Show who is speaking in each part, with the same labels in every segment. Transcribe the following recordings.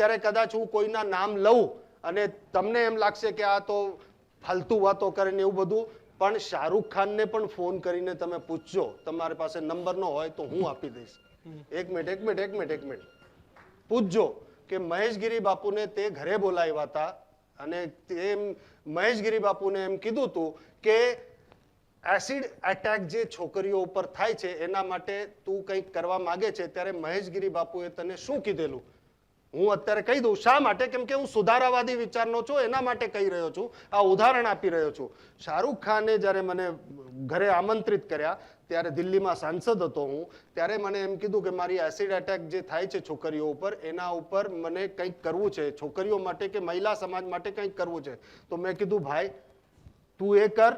Speaker 1: અત્યારે કદાચ હું કોઈના નામ લઉં અને તમને એમ લાગશે કે આ તો ફાલતુ વાતો કરે ને એવું બધું, પણ શાહરૂખ ખાનને પણ ફોન કરીને તમે પૂછજો, તમારી પાસે નંબર ન હોય તો હું આપી દઈશ. એક મિનિટ પૂછજો કે મહેશગીરી બાપુને તે ઘરે બોલાવ્યા હતા અને તે મહેશગીરી બાપુને એમ કીધું હતું કે એસિડ એટેક જે છોકરીઓ ઉપર થાય છે એના માટે તું કંઈક કરવા માંગે છે, ત્યારે મહેશગીરી બાપુએ તને શું કીધેલું. હું અત્યારે કહી દઉં શા માટે, કેમ કે હું સુધારાવાદી વિચારનો છું એના માટે કહી રહ્યો છું, આ ઉદાહરણ આપી રહ્યો છું. શાહરૂખ ખાને જ્યારે મને ઘરે આમંત્રિત કર્યા ત્યારે દિલ્હીમાં સાંસદ હતો હું, ત્યારે મને એમ કીધું કે મારી એસિડ એટેક જે થાય છે છોકરીઓ ઉપર એના ઉપર મને કંઈક કરવું છે, છોકરીઓ માટે કે મહિલા સમાજ માટે કંઈક કરવું છે. તો મેં કીધું ભાઈ તું એ કર,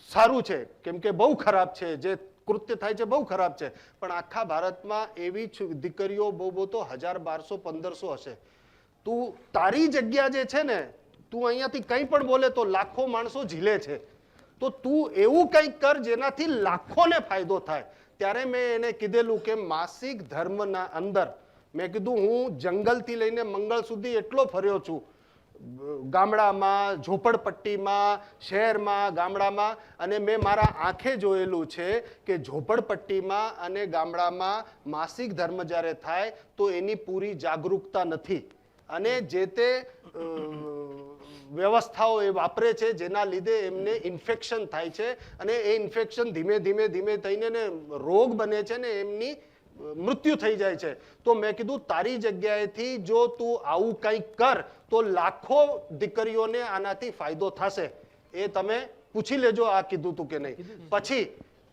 Speaker 1: સારું છે, કેમ કે બહુ ખરાબ છે જે કૃત્ય થાય છે, બહુ ખરાબ છે, પણ આખા ભારતમાં એવી દીકરીઓ બહુ તો 1000, 1200, 1500 હશે. તું તારી જગ્યા જે છે ને, તું અહીંયાથી કંઈ પણ બોલે તો લાખો માણસો ઝીલે છે, તો તું એવું કંઈક કર જેનાથી લાખોને ફાયદો થાય. ત્યારે મેં એને કીધેલું કે માસિક ધર્મના અંદર મેં કીધું હું જંગલથી લઈને મંગળ સુધી એટલો ફર્યો છું, ગામડામાં, ઝોપડપટ્ટીમાં, શહેરમાં, ગામડામાં, અને મેં મારા આંખે જોયેલું છે કે ઝોપડપટ્ટીમાં અને ગામડામાં માસિક ધર્મ જ્યારે થાય તો એની પૂરી જાગૃતતા નથી અને જે તે વ્યવસ્થાઓ એ વાપરે છે જેના લીધે એમને ઇન્ફેક્શન થાય છે અને એ ઇન્ફેક્શન ધીમે ધીમે થઈને ને રોગ બને છે ને એમની મૃત્યુ થઈ જાય છે. તો મેં કીધું તારી જગ્યાએથી જો તું આવું કંઈક કર તો લાખો દીકરીઓને આનાથી ફાયદો થશે. એ તમે પૂછી લેજો આ કીધું તું કે નહીં. પછી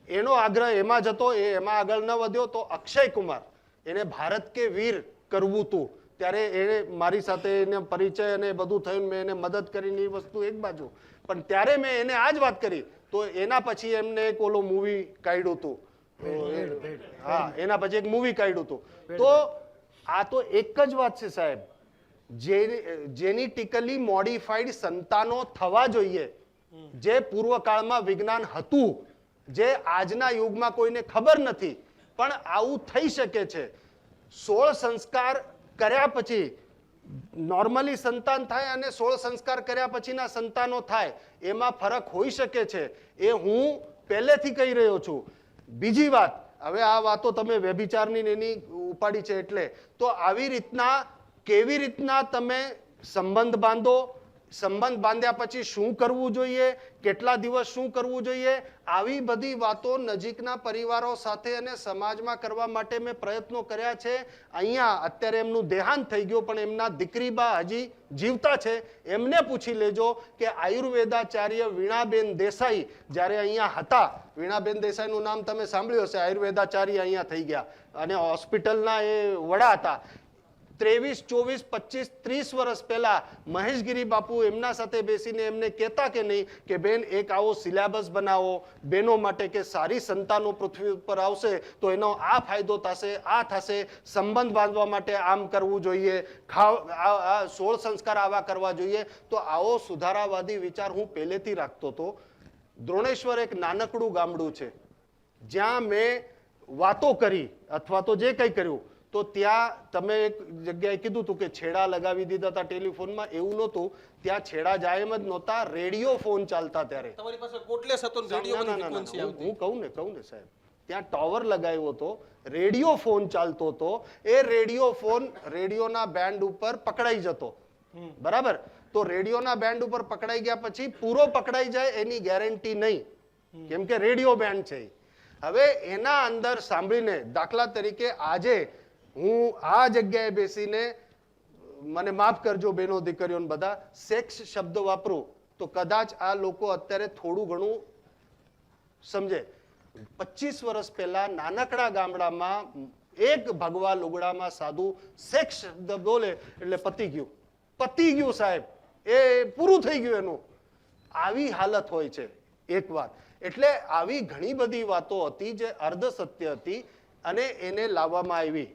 Speaker 1: એનો આગ્રહ એમાં જતો, એ એમાં આગળ ન વધ્યો તો અક્ષય કુમાર, એને ભારત કે વીર કરવું તું, ત્યારે એને મારી સાથે એને પરિચય અને બધું થયું, મેં એને મદદ કરીને એ વસ્તુ એક બાજુ, પણ ત્યારે મેં એને આ જ વાત કરી તો એના પછી એમને એક ઓલો મૂવી કાઢ્યું હતું. હા, એના પછી એક મૂવી કાઢ્યું હતું. તો આ તો એક જ વાત છે સાહેબ, જેનેટિકલી મોડિફાઈડ સંતાનો થવા જોઈએ, જે પૂર્વકાળમાં વિજ્ઞાન હતું, જે આજના યુગમાં કોઈને ખબર નથી, પણ આવું થઈ શકે છે. 16 સંસ્કાર કર્યા પછી નોર્મલી સંતાન થાય અને 16 સંસ્કાર કર્યા પછીના સંતાનો થાય, એમાં ફરક હોઈ શકે છે. એ હું પહેલેથી કહી રહ્યો છું. બીજી વાત, હવે આ વાતો તમે વ્યભિચારની એની ઉપાડી છે એટલે, તો આવી રીતના કેવી રીતના તમે સંબંધ બાંધો, સંબંધ બાંધ્યા પછી શું કરવું જોઈએ, કેટલા દિવસ શું કરવું જોઈએ, આવી બધી વાતો નજીકના પરિવારો સાથે અને સમાજમાં કરવા માટે મેં પ્રયત્નો કર્યા છે. અહીંયા અત્યારે એમનું દેહાંત થઈ ગયું, પણ એમના દીકરીબા હજી જીવતા છે, એમને પૂછી લેજો કે આયુર્વેદાચાર્ય વીણાબેન દેસાઈ જ્યારે અહીંયા હતા, વીણાબેન દેસાઈનું નામ તમે સાંભળ્યું હશે, આયુર્વેદાચાર્ય અહીંયા થઈ ગયા અને હોસ્પિટલના એ વડા હતા. 23, 24, 25, 30 વર્ષ પહેલા મહેશગીરી બાપુ એમના સાથે બેસીને એમને કહેતા કે નહીં કે બેન એક આવો સિલેબસ બનાવો બહેનો માટે કે સારી સંતાનો પૃથ્વી ઉપર આવશે તો એનો આ ફાયદો થશે, આ થશે, સંબંધ બાંધવા માટે આમ કરવું જોઈએ, 16 સંસ્કાર આવા કરવા જોઈએ. તો આવો સુધારાવાદી વિચાર હું પહેલેથી રાખતો હતો. દ્રોણેશ્વર એક નાનકડું ગામડું છે, જ્યાં મેં વાતો કરી અથવા તો જે કંઈ કર્યું, તો ત્યાં તમે એક જગ્યાએ કીધું હતું કે છેડા લગાવી દીધા હતા ટેલિફોનમાં, એવું નહોતું. ત્યાં છેડા જાય એમ જ નહોતા, રેડિયો ફોન ચાલતા ત્યારે.
Speaker 2: તમારી પાસે કોટલેસ હતો ને રેડિયોની ફ્રીક્વન્સી આવતી.
Speaker 1: હું કહું ને સાહેબ, ત્યાં ટાવર લગાવ્યો હતો, રેડિયો ફોન ચાલતો હતો. એ રેડિયો ફોન રેડિયોના બેન્ડ ઉપર પકડાઈ જતો, બરાબર. તો રેડિયોના બેન્ડ ઉપર પકડાઈ ગયા પછી પૂરો પકડાઈ જાય એની ગેરંટી નહીં, કેમ કે રેડિયો બેન્ડ છે. હવે એના અંદર સાંભળીને, દાખલા તરીકે આજે હું આ જગ્યાએ બેસીને, મને માફ કરજો બહેનો દીકરીઓ બધા, સેક્સ શબ્દ વાપરું તો કદાચ આ લોકો અત્યારે થોડું ઘણું સમજે. 25 વર્ષ પહેલા નાનકડા ગામડામાં એક ભગવા લુગડામાં સાધુ સેક્સ શબ્દ બોલે એટલે પતી ગયું સાહેબ, એ પૂરું થઈ ગયું એનું. આવી હાલત હોય છે એક વાત. એટલે આવી ઘણી બધી વાતો હતી જે અર્ધ સત્ય હતી અને એને લાવવામાં આવી.